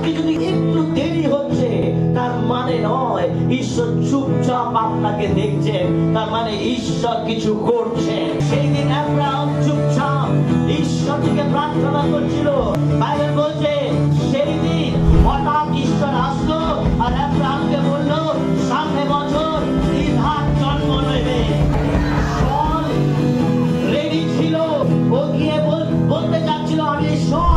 আজকে যদি একটু দেরি হচ্ছে তার মানে নয় ঈশ্বর চুপচাপ আপনাকে দেখছেন, তার মানে ঈশ্বর কিছু করছেন। সেই দিন আব্রাহাম চুপচাপ ঈশ্বর থেকে প্রার্থনা করছিল। বাইবেল বলছে সেই দিন হঠাৎ ঈশ্বর আসলো আর আব্রাহামকে বললো সামনে বছর ইসহাক জন্ম নেবে। রেডি ছিল, ও গিয়ে বলতে চাচ্ছিল আমি সব